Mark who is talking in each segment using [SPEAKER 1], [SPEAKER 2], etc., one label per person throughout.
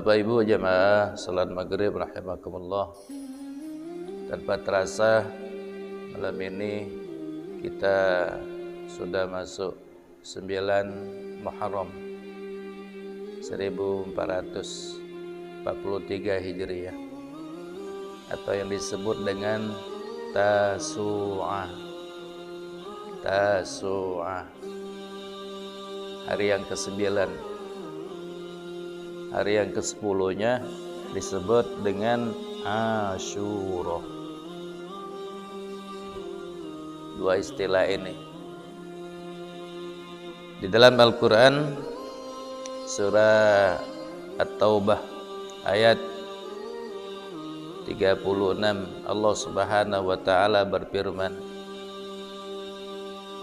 [SPEAKER 1] Bapak Ibu jamaah salat maghrib rahimakumullah. Tanpa terasa malam ini kita sudah masuk 9 Muharram 1443 Hijriah atau yang disebut dengan Tasu'ah. Hari yang ke-9. Hari yang ke-10-nya disebut dengan Asyura. Dua istilah ini di dalam Al-Quran surah At-Taubah ayat 36 Allah Subhanahu wa taala berfirman,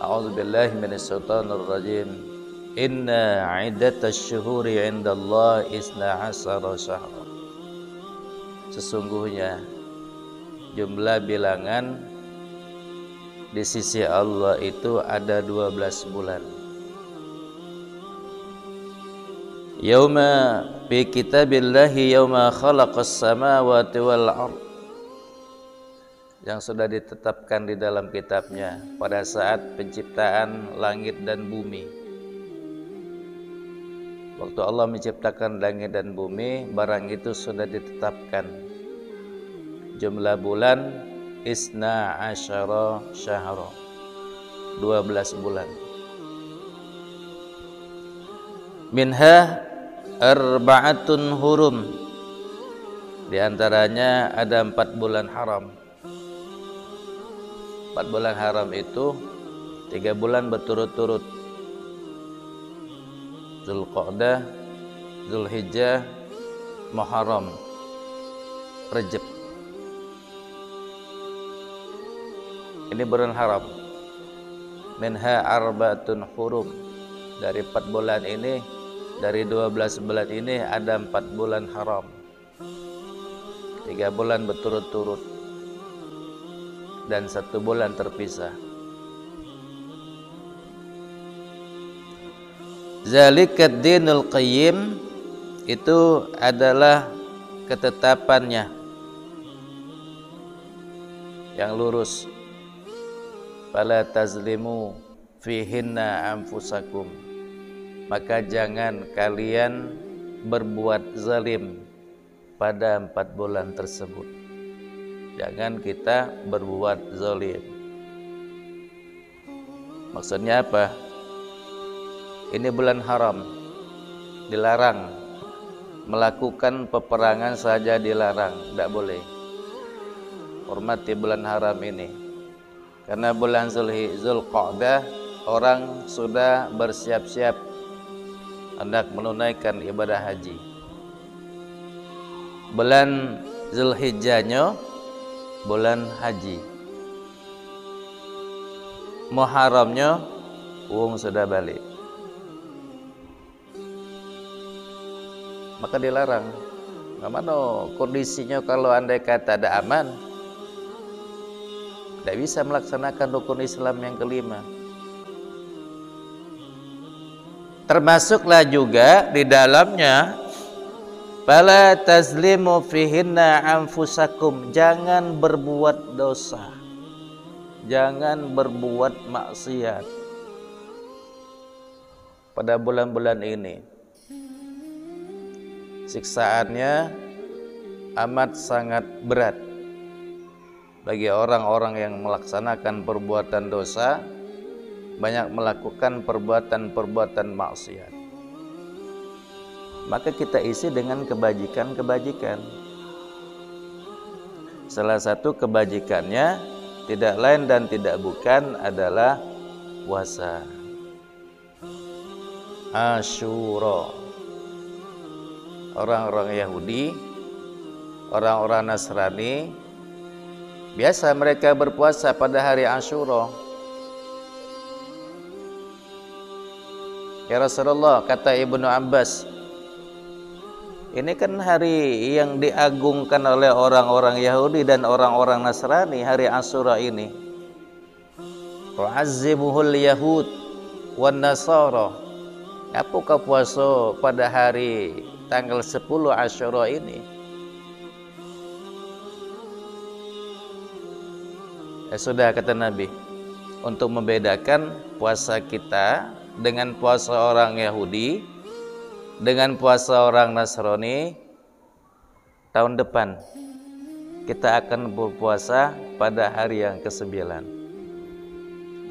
[SPEAKER 1] A'udzubillahi minasyaitonir rajim. Inna 'iddatasy syuhuri 'indallahi 12 syahra. Sesungguhnya jumlah bilangan di sisi Allah itu ada 12 bulan. Yauma fi kitabillahi yauma khalaqas samawati wal ardh, yang sudah ditetapkan di dalam kitabnya pada saat penciptaan langit dan bumi. Waktu Allah menciptakan langit dan bumi, barang itu sudah ditetapkan. Jumlah bulan 12 syahra, 12 bulan. Minha arba'atun hurum, di antaranya ada 4 bulan haram. 4 bulan haram itu 3 bulan berturut-turut, Zulqa'dah, Zulhijjah, Muharram, Rajab. Ini bulan haram. Minha arba'atun hurum, dari 4 bulan ini, dari 12 bulan ini ada 4 bulan haram. 3 bulan berturut-turut dan 1 bulan terpisah. Zalikad dinul qayyim, itu adalah ketetapannya yang lurus. Fala tazlimu fihinna anfusakum, maka jangan kalian berbuat zalim pada 4 bulan tersebut. Jangan kita berbuat zalim. Maksudnya apa? Ini bulan haram, dilarang melakukan peperangan saja, dilarang, tidak boleh. Hormati bulan haram ini, karena bulan Zulqa'dah orang sudah bersiap-siap hendak menunaikan ibadah haji. Bulan Zulhijjahnya bulan haji, Muharramnya wong sudah balik, maka dilarang. Bagaimana kondisinya kalau andai kata ada aman, tidak bisa melaksanakan rukun Islam yang kelima. Termasuklah juga di dalamnya fala tazlimu fihinna anfusakum, jangan berbuat dosa, jangan berbuat maksiat pada bulan-bulan ini. Siksaannya amat sangat berat bagi orang-orang yang melaksanakan perbuatan dosa, banyak melakukan perbuatan-perbuatan maksiat. Maka kita isi dengan kebajikan-kebajikan. Salah satu kebajikannya tidak lain dan tidak bukan adalah puasa Asyura. Orang-orang Yahudi, orang-orang Nasrani, biasa mereka berpuasa pada hari Asyura. Ya Rasulullah, kata Ibnu Abbas, ini kan hari yang diagungkan oleh orang-orang Yahudi dan orang-orang Nasrani, hari Asyura ini. Tu'azzimuhul Yahud wan Nasara, Apa kau puasa pada hari tanggal 10 Asyura ini? Sudah, kata Nabi, untuk membedakan puasa kita dengan puasa orang Yahudi, dengan puasa orang Nasrani, tahun depan kita akan berpuasa pada hari yang ke-9.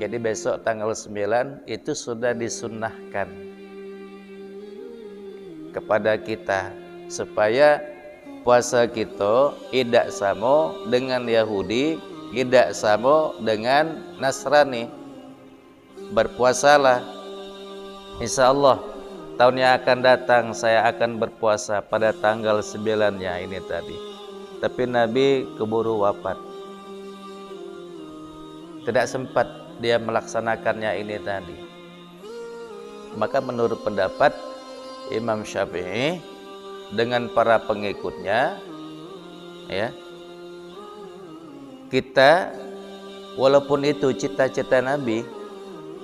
[SPEAKER 1] Jadi besok tanggal 9 itu sudah disunnahkan kepada kita supaya puasa kita tidak sama dengan Yahudi, tidak sama dengan Nasrani. Berpuasalah. Insyaallah tahun yang akan datang saya akan berpuasa pada tanggal 9-nya ini tadi. Tapi Nabi keburu wafat. Tidak sempat dia melaksanakannya ini tadi. Maka menurut pendapat Imam Syafi'i dengan para pengikutnya, ya, kita walaupun itu cita-cita Nabi,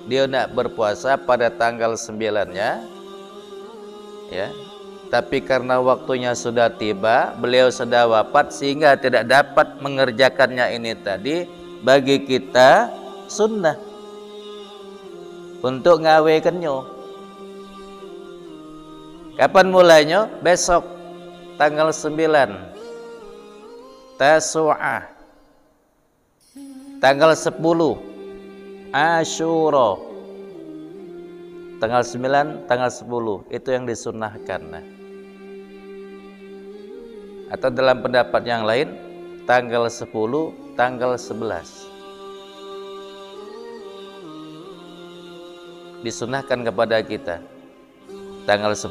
[SPEAKER 1] dia nak berpuasa pada tanggal 9-nya, ya, tapi karena waktunya sudah tiba, beliau sudah wafat sehingga tidak dapat mengerjakannya ini tadi. Bagi kita sunnah untuk ngawekannya. Kapan mulainya? Besok tanggal 9 Tasu'ah, tanggal 10 Asyura, tanggal 9, tanggal 10 itu yang disunnahkan. Atau dalam pendapat yang lain tanggal 10, tanggal 11 disunahkan kepada kita. Tanggal 10,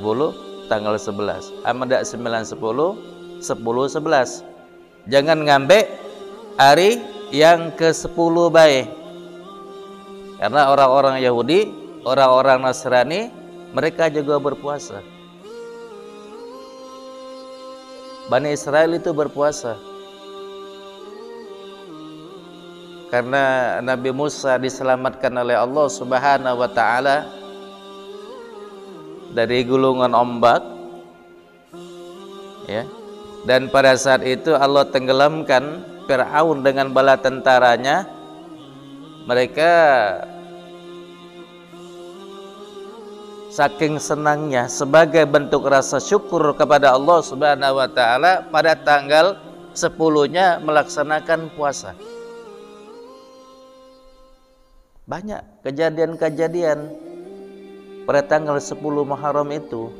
[SPEAKER 1] tanggal 11. Amadak 9, 10, 10, 11. Jangan ngambil hari yang ke-10 baik. Karena orang-orang Yahudi, orang-orang Nasrani, mereka juga berpuasa. Bani Israel itu berpuasa. Karena Nabi Musa diselamatkan oleh Allah Subhanahu wa taala dari gulungan ombak, ya. Dan pada saat itu Allah tenggelamkan Fir'aun dengan bala tentaranya. Mereka saking senangnya sebagai bentuk rasa syukur kepada Allah Subhanahu wa taala pada tanggal 10-nya melaksanakan puasa. Banyak kejadian-kejadian pada tanggal 10 Muharram itu.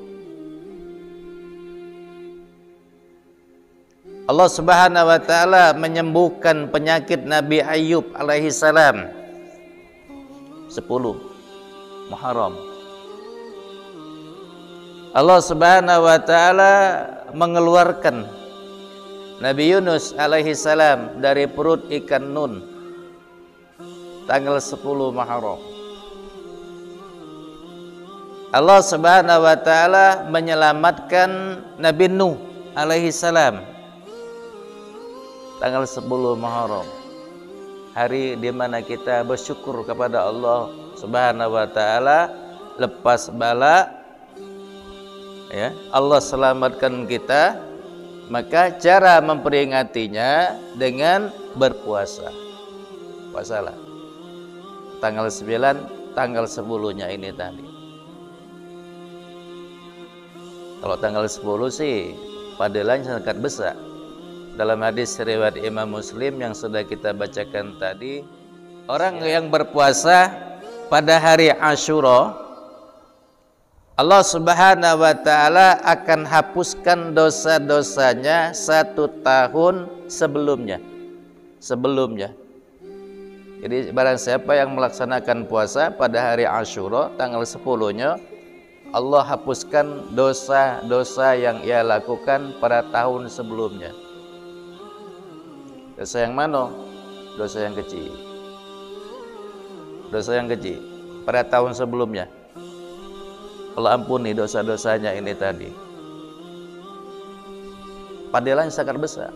[SPEAKER 1] Allah Subhanahu wa taala menyembuhkan penyakit Nabi Ayub alaihi salam 10 Muharram. Allah Subhanahu wa taala mengeluarkan Nabi Yunus alaihi salam dari perut ikan Nun tanggal 10 Muharram. Allah Subhanahu wa taala menyelamatkan Nabi Nuh alaihi salam tanggal 10 Muharram. Hari di mana kita bersyukur kepada Allah Subhanahu wa taala lepas bala, ya, Allah selamatkan kita. Maka cara memperingatinya dengan berpuasa. Puasalah tanggal 9, tanggal 10-nya ini tadi. Kalau tanggal 10 sih pahalanya sangat besar. Dalam hadis riwayat Imam Muslim yang sudah kita bacakan tadi, orang yang berpuasa pada hari Asyura, Allah Subhanahu wa taala akan hapuskan dosa-dosanya 1 tahun sebelumnya. Jadi barang siapa yang melaksanakan puasa pada hari Asyura tanggal 10-nya, Allah hapuskan dosa-dosa yang ia lakukan pada tahun sebelumnya. Dosa yang mana? Dosa yang kecil. Dosa yang kecil pada tahun sebelumnya, Allah ampuni dosa-dosanya ini tadi. Pahalanya sangat besar.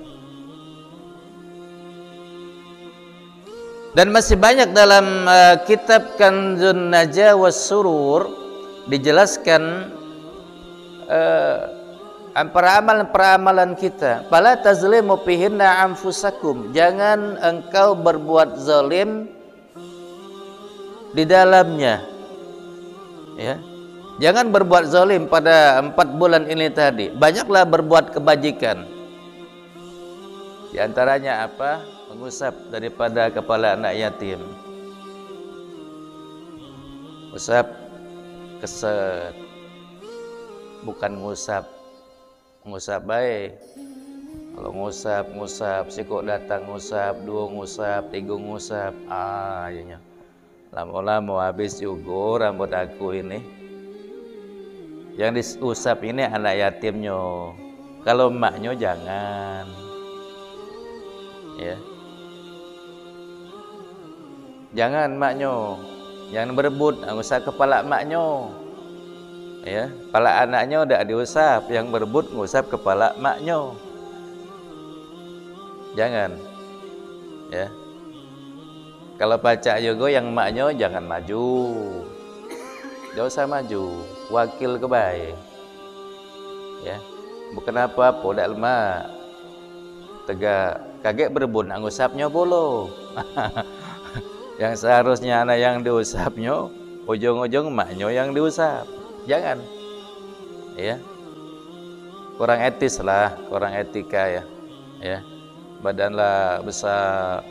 [SPEAKER 1] Dan masih banyak dalam kitab Kanzun Najwa was Surur dijelaskan peramalan kita. Fala tazlimu fihinna anfusakum, jangan engkau berbuat zalim di dalamnya, ya. Jangan berbuat zalim pada 4 bulan ini tadi. Banyaklah berbuat kebajikan. Di antaranya apa? Mengusap daripada kepala anak yatim. Usap keset, bukan ngusap. Ngusap baik. Kalau ngusap, sikok datang ngusap, 2 ngusap, 3 ngusap. Iyanya. Lama-lama habis juga rambut aku ini. Yang diusap ini anak yatimnya. Kalau emaknya jangan. Ya. Jangan emaknya. Jangan berebut ngusap kepala emaknya. Ya, kepala anaknya udah diusap, yang berebut ngusap kepala emaknya. Jangan. Ya. Kalau pacak juga yang emaknya jangan maju. Gak usah maju, wakil ke baik. Ya, bukan apa-apa, dak lemak. Tegak, kaget berebut ngusapnya bolo. Yang seharusnya anak yang diusapnya, ujung-ujung emaknya yang diusap. Jangan. Ya. Kurang etis lah, kurang etika ya. Ya. Badanlah besar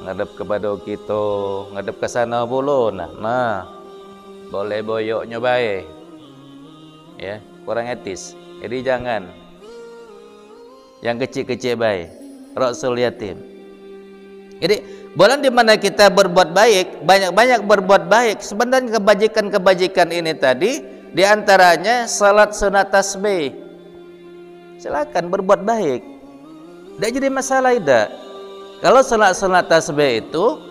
[SPEAKER 1] ngadep kepada kita, ngadep ke sana bolo. Nah. Boleh boyoknya baik. Ya, kurang etis. Jadi jangan. Yang kecil-kecil baik. Rasul yatim. Jadi bulan di mana kita berbuat baik, banyak-banyak berbuat baik. Sebenarnya kebajikan-kebajikan ini tadi, di antaranya salat sunat tasbih. Silakan berbuat baik. Tidak jadi masalah tidak. Kalau salat sunat tasbih itu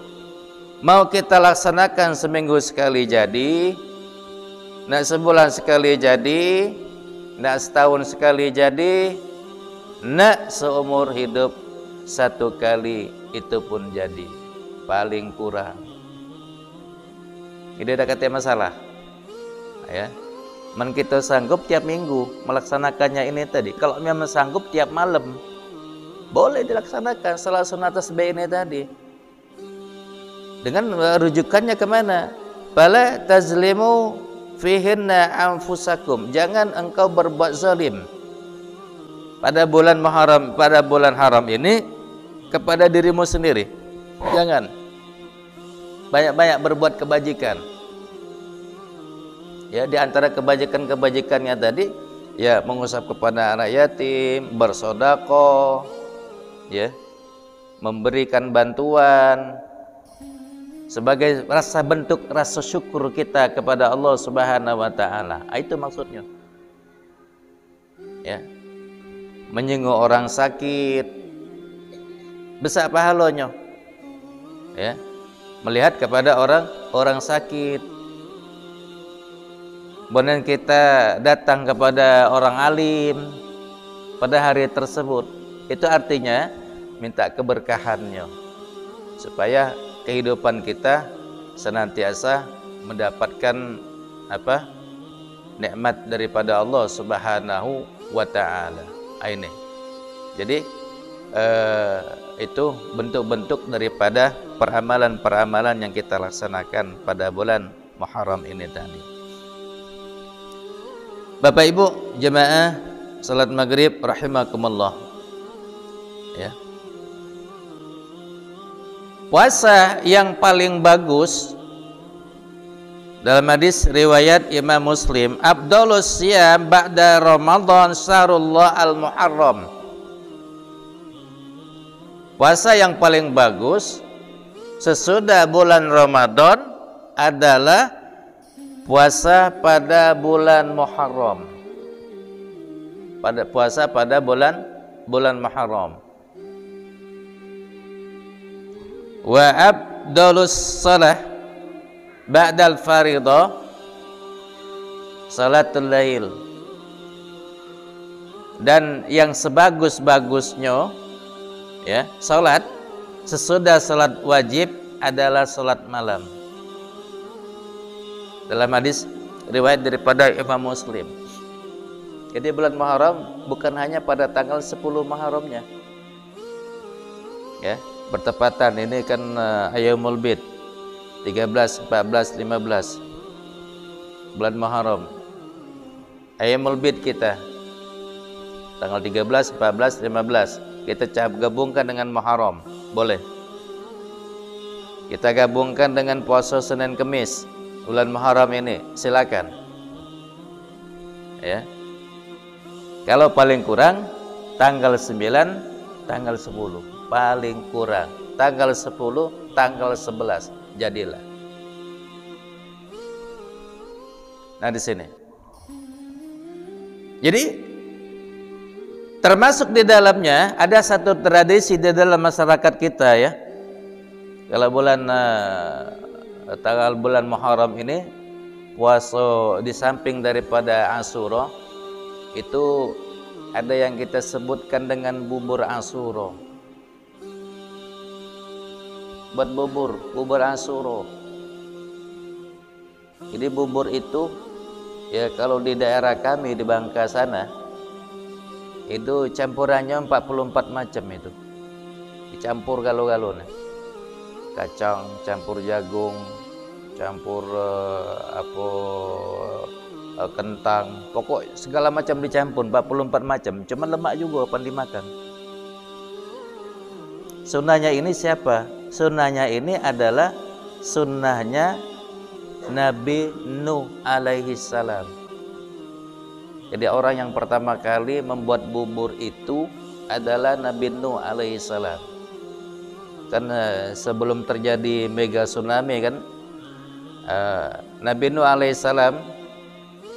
[SPEAKER 1] mau kita laksanakan seminggu sekali jadi, nak sebulan sekali jadi, nak setahun sekali jadi, nak seumur hidup 1 kali itu pun jadi, paling kurang. Ini ada kata masalah, ya. Man kita sanggup tiap minggu melaksanakannya ini tadi. Kalau memang sanggup tiap malam, boleh dilaksanakan salat sunat tasbih ini tadi. Dengan rujukannya kemana? Fala tazlimu fihinna anfusakum, jangan engkau berbuat zalim pada bulan Muharram, pada bulan haram ini kepada dirimu sendiri. Jangan banyak-banyak berbuat kebajikan. Ya, di antara kebajikan-kebajikannya tadi, ya mengusap kepada anak yatim, bersedekah, ya, memberikan bantuan sebagai rasa bentuk rasa syukur kita kepada Allah Subhanahu wa taala. Itu maksudnya. Ya. Menyenguk orang sakit, besar pahalanya. Ya. Melihat kepada orang sakit. Kemudian kita datang kepada orang alim pada hari tersebut. Itu artinya minta keberkahannya supaya kehidupan kita senantiasa mendapatkan apa? Nikmat daripada Allah Subhanahu wa taala. Ini. Jadi itu bentuk-bentuk daripada peramalan-peramalan yang kita laksanakan pada bulan Muharram ini tadi. Bapak Ibu jemaah salat maghrib rahimakumullah. Ya. Puasa yang paling bagus dalam hadis riwayat Imam Muslim, Abdulus siyam ba'da Ramadan syahrullah al-Muharram. Puasa yang paling bagus sesudah bulan Ramadan adalah puasa pada bulan Muharram. Puasa pada bulan Muharram. Wa abdalus salah ba'dal faridah salatul lail. Dan yang sebagus-bagusnya ya salat sesudah salat wajib adalah salat malam. Dalam hadis riwayat daripada Imam Muslim. Jadi bulan Muharram bukan hanya pada tanggal 10 Muharramnya. Ya, bertepatan ini kan Ayyamul Bid 13, 14, 15 bulan Muharram. Ayyamul Bid kita tanggal 13, 14, 15 kita gabungkan dengan Muharram, boleh. Kita gabungkan dengan puasa Senin Kemis bulan Muharram ini, silakan. Ya. Kalau paling kurang tanggal 9, tanggal 10, paling kurang tanggal 10, tanggal 11 jadilah. Nah di sini. Jadi termasuk di dalamnya ada satu tradisi di dalam masyarakat kita ya. Kalau bulan Muharram ini puasa di samping daripada Asyura itu ada yang kita sebutkan dengan bubur Asyura. Buat bubur Asyura. Jadi bubur itu ya kalau di daerah kami di Bangka sana itu campurannya 44 macam itu. Dicampur galo-galo nih. Kacang, campur jagung, campur kentang, pokok segala macam dicampur 44 macam. Cuman lemak juga apa dimakan. Sunnahnya ini siapa? Sunnahnya ini adalah sunnahnya Nabi Nuh alaihi salam. Jadi orang yang pertama kali membuat bubur itu adalah Nabi Nuh alaihi salam. Karena sebelum terjadi mega tsunami kan, Nabi Nuh alaihissalam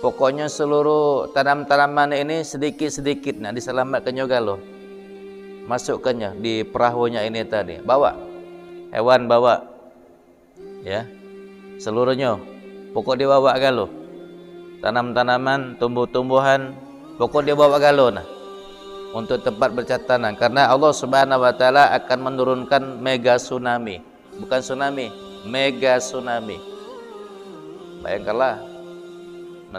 [SPEAKER 1] pokoknya seluruh tanam-tanaman ini sedikit-sedikit nah diselamatkan juga loh, masukkannya di perahunya ini tadi, bawa hewan, bawa ya seluruhnya, pokok dibawa galo, tanam-tanaman, tumbuh-tumbuhan, pokok dibawa galo nah untuk tempat bercatanan, karena Allah Subhanahu wa taala akan menurunkan mega tsunami. Bukan tsunami, mega tsunami. Bayangkanlah,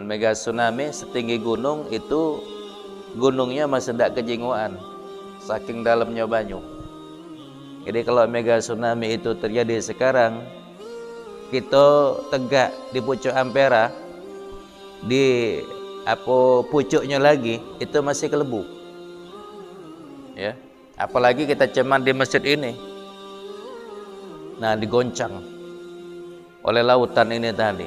[SPEAKER 1] mega tsunami setinggi gunung itu, gunungnya masih tidak kejinguan saking dalamnya banyu. Jadi kalau mega tsunami itu terjadi sekarang, kita tegak di pucuk Ampera, di pucuknya lagi itu masih kelebu. Ya, apalagi kita cuman di masjid ini. Nah, digoncang oleh lautan ini tadi.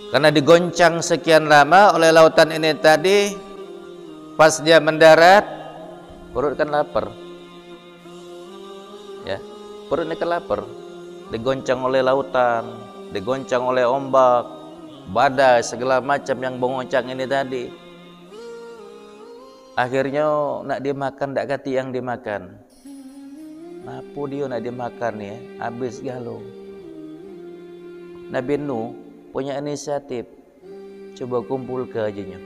[SPEAKER 1] Karena digoncang sekian lama oleh lautan ini tadi, pas dia mendarat, perut kan lapar. Ya, perutnya kan lapar. Digoncang oleh lautan, digoncang oleh ombak, badai, segala macam yang mengoncang ini tadi. Akhirnya nak dimakan tak kati yang dimakan. Apa dia nak dimakan ya? Habis galau. Nabi Nuh punya inisiatif. Coba kumpul ke ajinya.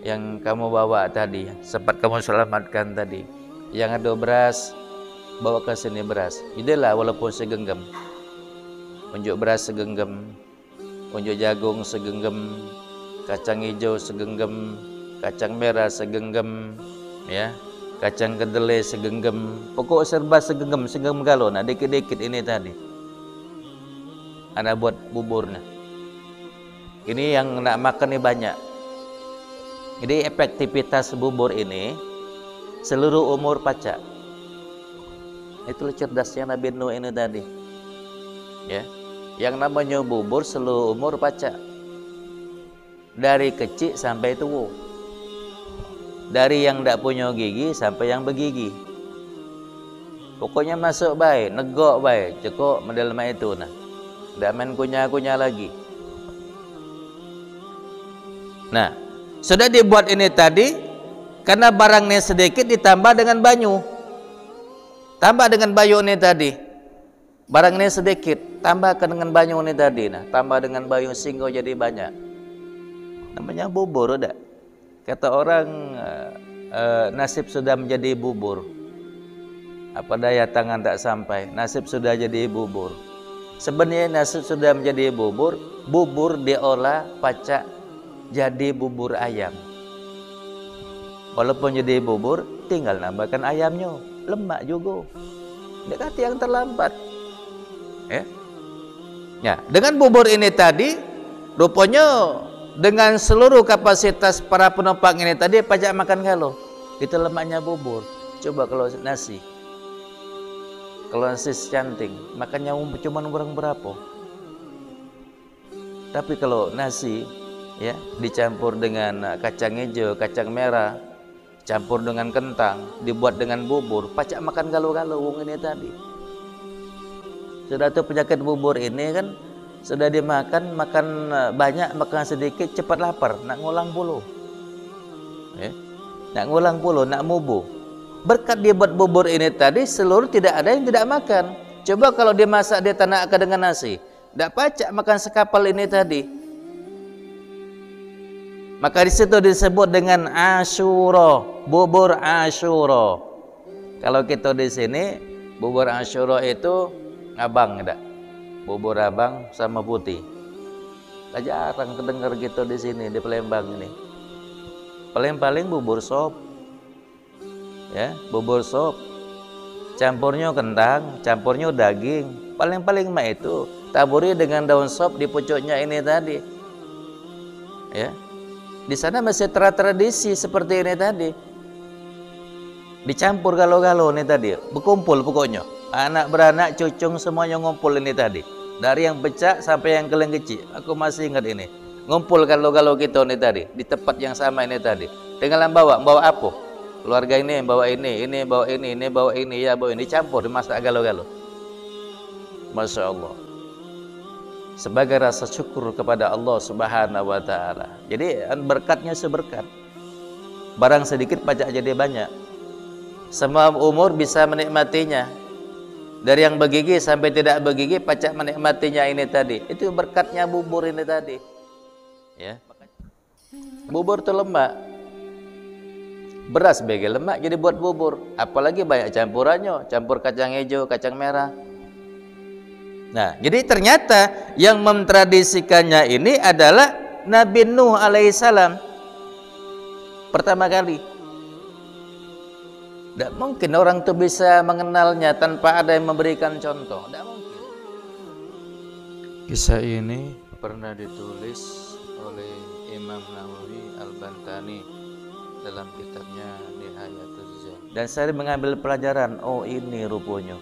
[SPEAKER 1] Yang kamu bawa tadi, sempat kamu selamatkan tadi. Yang ada beras, bawa ke sini beras. Jadilah walaupun segenggam. Unjuk beras segenggam, unjuk jagung segenggam, kacang hijau segenggam, kacang merah segenggam, ya, kacang kedelai segenggam, pokok serba segenggam galon. Nah, dikit-dikit ini tadi. Anda buat buburnya. Ini yang nak makan ini banyak. Jadi efektivitas bubur ini seluruh umur pacak. Itu cerdasnya Nabi Nuh ini tadi. Ya, yang namanya bubur seluruh umur pacak. Dari kecil sampai tua. Dari yang tidak punya gigi sampai yang bergigi. Pokoknya masuk baik, negok baik, cukup mendalam itu nah. Tidak main kunyah-kunyah lagi. Nah, sudah dibuat ini tadi, karena barangnya sedikit ditambah dengan banyu. Tambah dengan banyu ini tadi. Barangnya sedikit, tambahkan dengan banyu ini tadi. Nah, tambah dengan banyu sehingga jadi banyak. Namanya bubur udah. Kata orang nasib sudah menjadi bubur. Apa daya tangan tak sampai, nasib sudah jadi bubur. Sebenarnya nasi sudah menjadi bubur, bubur diolah pacak jadi bubur ayam. Walaupun jadi bubur, tinggal nambahkan ayamnya, lemak juga. Dekati yang terlambat. Ya. Ya, dengan bubur ini tadi, rupanya dengan seluruh kapasitas para penumpang ini tadi pajak makan kalau itu lemaknya bubur. Coba kalau nasi, canting, makannya cuma kurang berapa. Tapi kalau nasi ya dicampur dengan kacang hijau, kacang merah, campur dengan kentang, dibuat dengan bubur, pacak makan galau-galau wong ini tadi. Sudah tuh penyakit bubur ini kan sudah dimakan, makan banyak, makan sedikit, cepat lapar, nak ngulang puluh. Ya. Nak ngulang puluh, nak mubu. Berkat dia buat bubur ini tadi, seluruh tidak ada yang tidak makan. Coba kalau dia masak, dia tanakkan dengan nasi, tidak pacak makan sekapal ini tadi. Maka di situ disebut dengan Asyura, bubur Asyura. Kalau kita di sini, bubur Asyura itu abang, enggak? Bubur abang sama putih. Jarang kedengar gitu di sini di Palembang ini. Paling-paling bubur sop. Ya, bubur sop. Campurnya kentang, campurnya daging. Paling-paling mah itu taburi dengan daun sop di pucuknya ini tadi. Ya. Di sana masih tradisi seperti ini tadi. Dicampur galau-galau ini tadi, berkumpul pokoknya. Anak beranak, cucung semuanya ngumpul ini tadi. Dari yang becak sampai yang keleng kecil. Aku masih ingat ini. Ngumpul galau-galau kita ini tadi, di tempat yang sama ini tadi. Dengan bawa apa? Keluarga ini bawa ini bawa ini bawa ini, ya bawa ini, campur dimasak galau-galau. Masya Allah. Sebagai rasa syukur kepada Allah Subhanahu wa taala. Jadi berkatnya seberkat. Barang sedikit pajak jadi banyak. Semua umur bisa menikmatinya. Dari yang bergigi sampai tidak bergigi pacak menikmatinya ini tadi. Itu berkatnya bubur ini tadi. Ya. Bubur itu lemak. Beras sebagai lemak jadi buat bubur. Apalagi banyak campurannya, campur kacang hijau, kacang merah. Nah, jadi ternyata yang mentradisikannya ini adalah Nabi Nuh alaihissalam. Pertama kali. Tidak mungkin orang itu bisa mengenalnya tanpa ada yang memberikan contoh. Tidak mungkin. Kisah ini pernah ditulis oleh Imam Nawawi Al-Bantani dalam kitabnya Nihayatul Zain. Dan saya mengambil pelajaran, oh ini rupanya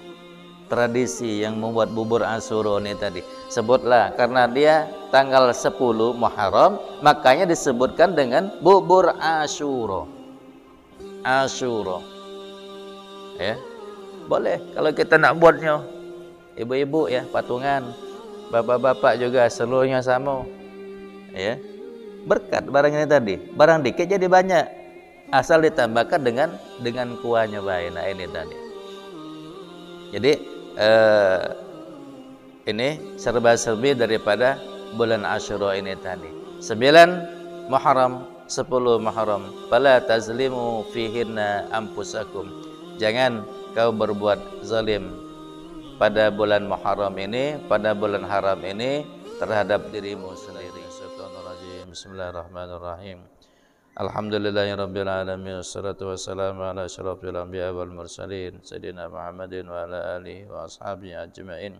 [SPEAKER 1] tradisi yang membuat bubur Asyura ini tadi. Sebutlah karena dia tanggal 10 Muharram, makanya disebutkan dengan bubur Asyura. Asyura. Ya, boleh kalau kita nak buatnya, ibu-ibu ya patungan, bapak-bapak juga seluruhnya sama. Ya, berkat barang ini tadi, barang dikit jadi banyak, asal ditambahkan dengan kuahnya baik. Nah ini tadi. Jadi ini serba-serbi daripada bulan Asyura ini tadi. 9 Muharram, 10 Muharram. Fala tazlimu fihinna anfusakum. Jangan kau berbuat zalim pada bulan Muharram ini, pada bulan haram ini terhadap dirimu sendiri. Bismillahirrahmanirrahim. Alhamdulillahirabbil alamin, wassalatu wassalamu ala asyrafil anbiya wal mursalin sayyidina Muhammadin wa ala alihi wa ashabihi ajmain.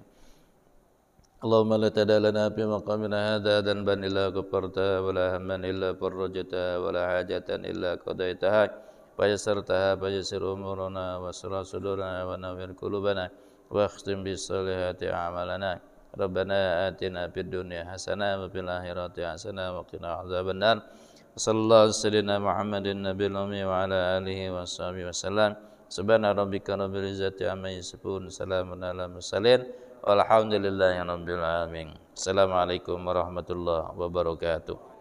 [SPEAKER 1] Allahumma la tadalana fi maqamina hadha dhanban illa ghafarta wa la hamman illa farajta wa la hajatan illa qadaitaha. Fayassartaha fayassir umurana wa surah sudurana wa nawwir qulubana wa akhtim bis solihati a'malana. Rabbana atina fid dunya hasanah wa fil akhirati hasanah wa qina adzabannar. Sallallahu alaihi Muhammadin nabiyil ummi wa ala alihi wa sahbihi wasallam. Subhana rabbika rabbil izzati amma yasifun, salamun alal mursalin, walhamdulillahi rabbil alamin. Assalamualaikum warahmatullahi wabarakatuh.